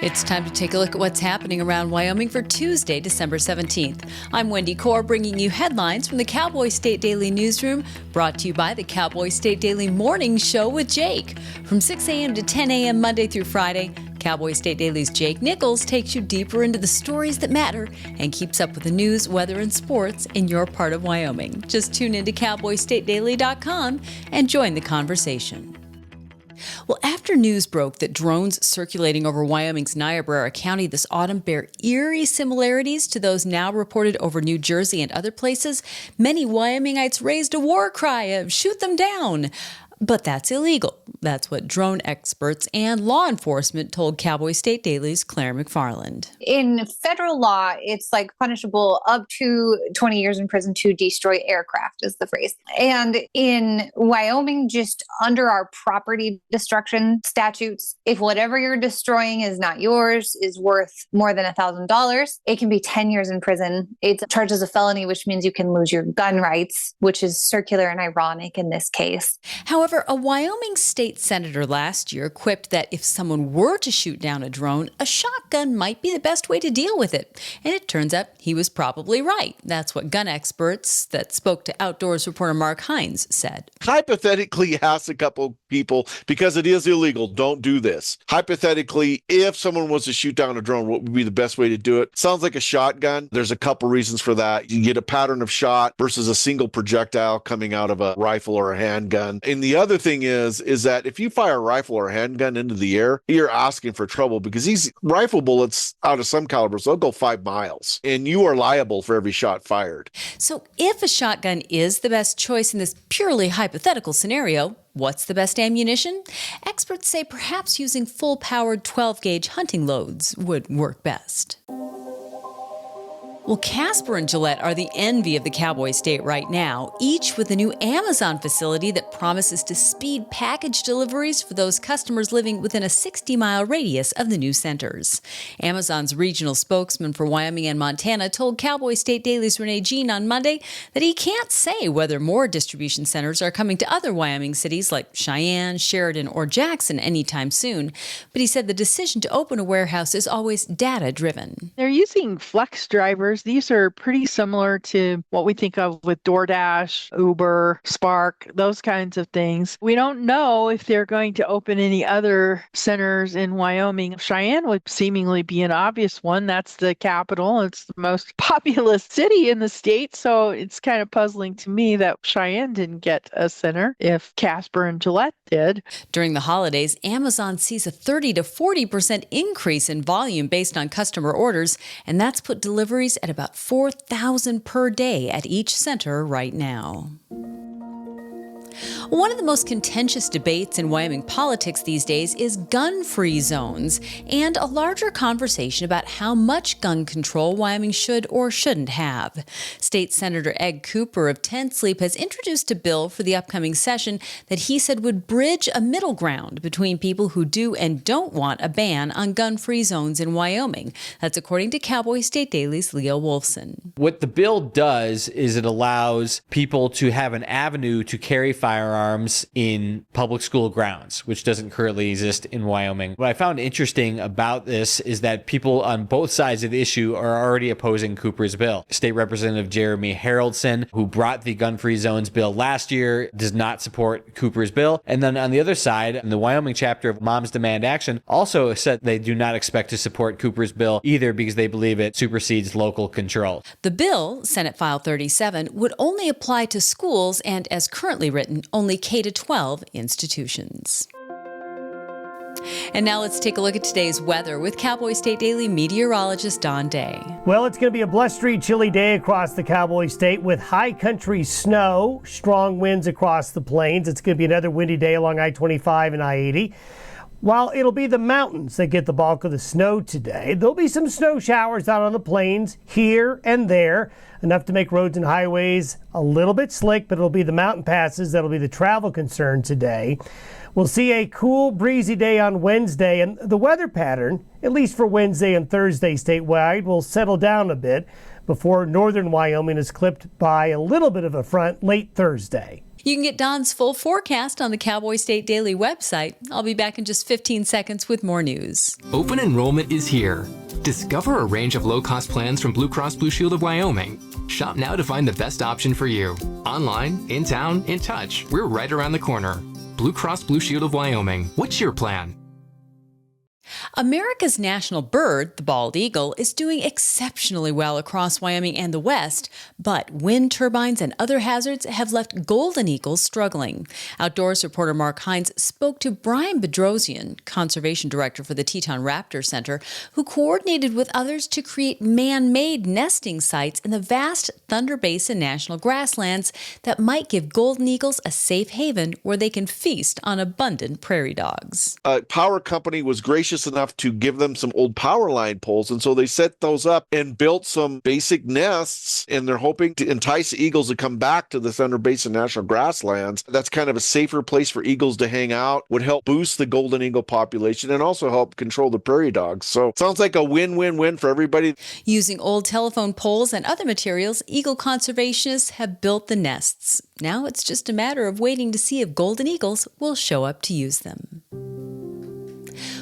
It's time to take a look at what's happening around Wyoming for Tuesday, December 17th. I'm Wendy Corr, bringing you headlines from the Cowboy State Daily newsroom, brought to you by the Cowboy State Daily Morning Show with Jake. From 6 a.m. to 10 a.m. Monday through Friday, Cowboy State Daily's Jake Nichols takes you deeper into the stories that matter and keeps up with the news, weather, and sports in your part of Wyoming. Just tune into cowboystatedaily.com and join the conversation. Well, after news broke that drones circulating over Wyoming's Niobrara County this autumn bear eerie similarities to those now reported over New Jersey and other places, many Wyomingites raised a war cry of shoot them down. But that's illegal. That's what drone experts and law enforcement told Cowboy State Daily's Claire McFarland. In federal law, it's like punishable up to 20 years in prison to destroy aircraft is the phrase. And in Wyoming, just under our property destruction statutes, if whatever you're destroying is not yours, is worth more than $1,000, it can be 10 years in prison. It's charged as a felony, which means you can lose your gun rights, which is circular and ironic in this case. However, a Wyoming state senator last year quipped that if someone were to shoot down a drone, a shotgun might be the best way to deal with it. And it turns out he was probably right. That's what gun experts that spoke to Outdoors reporter Mark Hines said. Hypothetically, ask a couple people, because it is illegal, don't do this. Hypothetically, if someone was to shoot down a drone, what would be the best way to do it? Sounds like a shotgun. There's a couple reasons for that. You get a pattern of shot versus a single projectile coming out of a rifle or a handgun. And the other thing is that if you fire a rifle or a handgun into the air, you're asking for trouble, because these rifle bullets out of some calibers, they'll go 5 miles and you are liable for every shot fired. So if a shotgun is the best choice in this purely hypothetical scenario, what's the best ammunition? Experts say perhaps using full-powered 12-gauge hunting loads would work best. Well, Casper and Gillette are the envy of the Cowboy State right now, each with a new Amazon facility that promises to speed package deliveries for those customers living within a 60-mile radius of the new centers. Amazon's regional spokesman for Wyoming and Montana told Cowboy State Daily's Renee Jean on Monday that he can't say whether more distribution centers are coming to other Wyoming cities like Cheyenne, Sheridan, or Jackson anytime soon. But he said the decision to open a warehouse is always data-driven. They're using flex drivers. These are pretty similar to what we think of with DoorDash, Uber, Spark, those kinds of things. We don't know if they're going to open any other centers in Wyoming. Cheyenne would seemingly be an obvious one. That's the capital. It's the most populous city in the state. So it's kind of puzzling to me that Cheyenne didn't get a center if Casper and Gillette did. During the holidays, Amazon sees a 30 to 40% increase in volume based on customer orders, and that's put deliveries at about 4,000 per day at each center right now. One of the most contentious debates in Wyoming politics these days is gun-free zones and a larger conversation about how much gun control Wyoming should or shouldn't have. State Senator Ed Cooper of 10 Sleep has introduced a bill for the upcoming session that he said would bridge a middle ground between people who do and don't want a ban on gun-free zones in Wyoming. That's according to Cowboy State Daily's Leo Wolfson. What the bill does is it allows people to have an avenue to carry firearms in public school grounds, which doesn't currently exist in Wyoming. What I found interesting about this is that people on both sides of the issue are already opposing Cooper's bill. State Representative Jeremy Haroldson, who brought the gun-free zones bill last year, does not support Cooper's bill. And then on the other side, the Wyoming chapter of Moms Demand Action also said they do not expect to support Cooper's bill either because they believe it supersedes local control. The bill, Senate File 37, would only apply to schools and, as currently written, only K-12 institutions. And now let's take a look at today's weather with Cowboy State Daily meteorologist Don Day. Well, it's going to be a blustery, chilly day across the Cowboy State with high country snow, strong winds across the plains. It's going to be another windy day along I-25 and I-80. While it'll be the mountains that get the bulk of the snow today, there'll be some snow showers out on the plains here and there, enough to make roads and highways a little bit slick, but it'll be the mountain passes that'll be the travel concern today. We'll see a cool, breezy day on Wednesday, and the weather pattern, at least for Wednesday and Thursday statewide, will settle down a bit before northern Wyoming is clipped by a little bit of a front late Thursday. You can get Don's full forecast on the Cowboy State Daily website. I'll be back in just 15 seconds with more news. Open enrollment is here. Discover a range of low-cost plans from Blue Cross Blue Shield of Wyoming. Shop now to find the best option for you. Online, in town, in touch. We're right around the corner. Blue Cross Blue Shield of Wyoming. What's your plan? America's national bird, the bald eagle, is doing exceptionally well across Wyoming and the West, but wind turbines and other hazards have left golden eagles struggling. Outdoors reporter Mark Hines spoke to Brian Bedrosian, conservation director for the Teton Raptor Center, who coordinated with others to create man-made nesting sites in the vast Thunder Basin National Grasslands that might give golden eagles a safe haven where they can feast on abundant prairie dogs. A power company was gracious enough to give them some old power line poles, and so they set those up and built some basic nests, and they're hoping to entice eagles to come back to the Thunder Basin National Grasslands. That's kind of a safer place for eagles to hang out, would help boost the golden eagle population and also help control the prairie dogs. So sounds like a win-win-win for everybody. Using old telephone poles and other materials, eagle conservationists have built the nests. Now it's just a matter of waiting to see if golden eagles will show up to use them.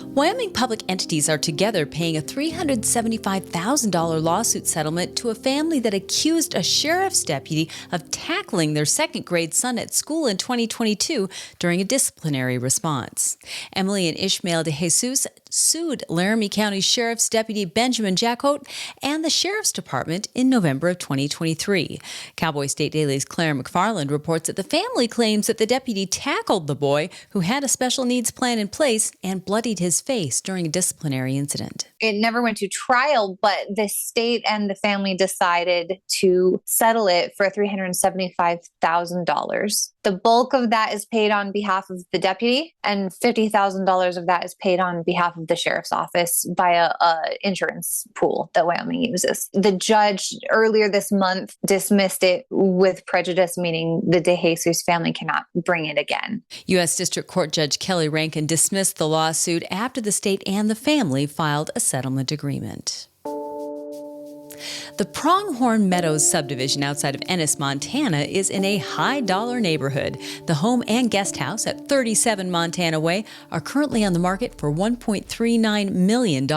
Wyoming public entities are together paying a $375,000 lawsuit settlement to a family that accused a sheriff's deputy of tackling their second-grade son at school in 2022 during a disciplinary response. Emily and Ishmael de Jesus sued Laramie County Sheriff's Deputy Benjamin Jackote and the Sheriff's Department in November of 2023. Cowboy State Daily's Claire McFarland reports that the family claims that the deputy tackled the boy who had a special needs plan in place and bloodied his face during a disciplinary incident. It never went to trial, but the state and the family decided to settle it for $375,000. The bulk of that is paid on behalf of the deputy, and $50,000 of that is paid on behalf of the sheriff's office via an insurance pool that Wyoming uses. The judge earlier this month dismissed it with prejudice, meaning the De Jesus family cannot bring it again. U.S. District Court Judge Kelly Rankin dismissed the lawsuit after the state and the family filed a settlement agreement. The Pronghorn Meadows subdivision outside of Ennis, Montana is in a high-dollar neighborhood. The home and guest house at 37 Montana Way are currently on the market for $1.39 million.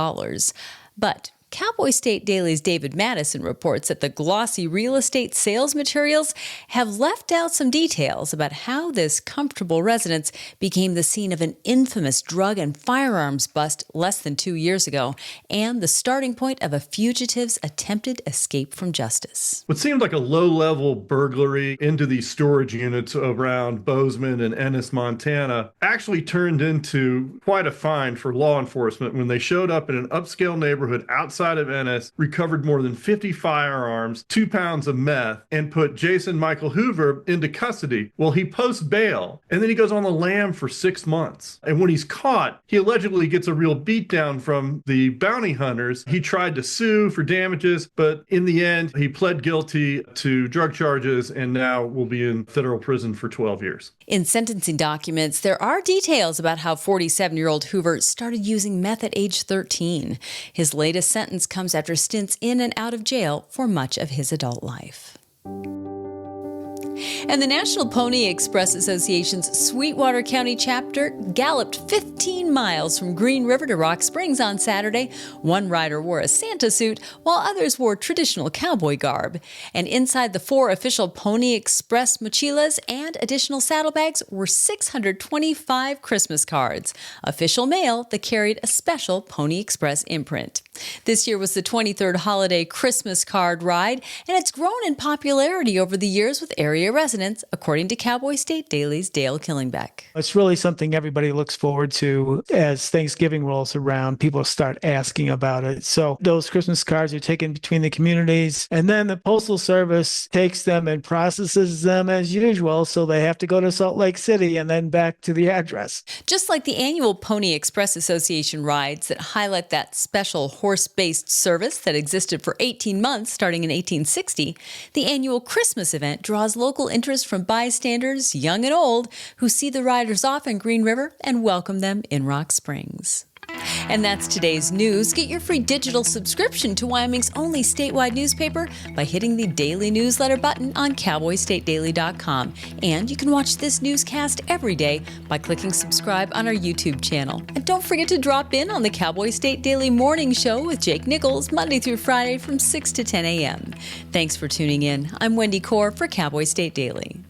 But Cowboy State Daily's David Madison reports that the glossy real estate sales materials have left out some details about how this comfortable residence became the scene of an infamous drug and firearms bust less than 2 years ago, and the starting point of a fugitive's attempted escape from justice. What seemed like a low-level burglary into these storage units around Bozeman and Ennis, Montana, actually turned into quite a find for law enforcement when they showed up in an upscale neighborhood outside of Ennis, recovered more than 50 firearms, 2 pounds of meth, and put Jason Michael Hoover into custody. Well, he posts bail, and then he goes on the lam for 6 months. And when he's caught, he allegedly gets a real beatdown from the bounty hunters. He tried to sue for damages, but in the end, he pled guilty to drug charges and now will be in federal prison for 12 years. In sentencing documents, there are details about how 47-year-old Hoover started using meth at age 13. His latest sentence comes after stints in and out of jail for much of his adult life. And the National Pony Express Association's Sweetwater County chapter galloped 15 miles from Green River to Rock Springs on Saturday. One rider wore a Santa suit, while others wore traditional cowboy garb. And inside the 4 official Pony Express mochilas and additional saddlebags were 625 Christmas cards, official mail that carried a special Pony Express imprint. This year was the 23rd holiday Christmas card ride, and it's grown in popularity over the years with area residents, according to Cowboy State Daily's Dale Killingbeck. It's really something everybody looks forward to as Thanksgiving rolls around. People start asking about it. So those Christmas cards are taken between the communities, and then the Postal Service takes them and processes them as usual. So they have to go to Salt Lake City and then back to the address. Just like the annual Pony Express Association rides that highlight that special horse-based service that existed for 18 months starting in 1860, the annual Christmas event draws local interest from bystanders, young and old, who see the riders off in Green River and welcome them in Rock Springs. And that's today's news. Get your free digital subscription to Wyoming's only statewide newspaper by hitting the daily newsletter button on cowboystatedaily.com. And you can watch this newscast every day by clicking subscribe on our YouTube channel. And don't forget to drop in on the Cowboy State Daily Morning Show with Jake Nichols Monday through Friday from 6 to 10 a.m. Thanks for tuning in. I'm Wendy Corr for Cowboy State Daily.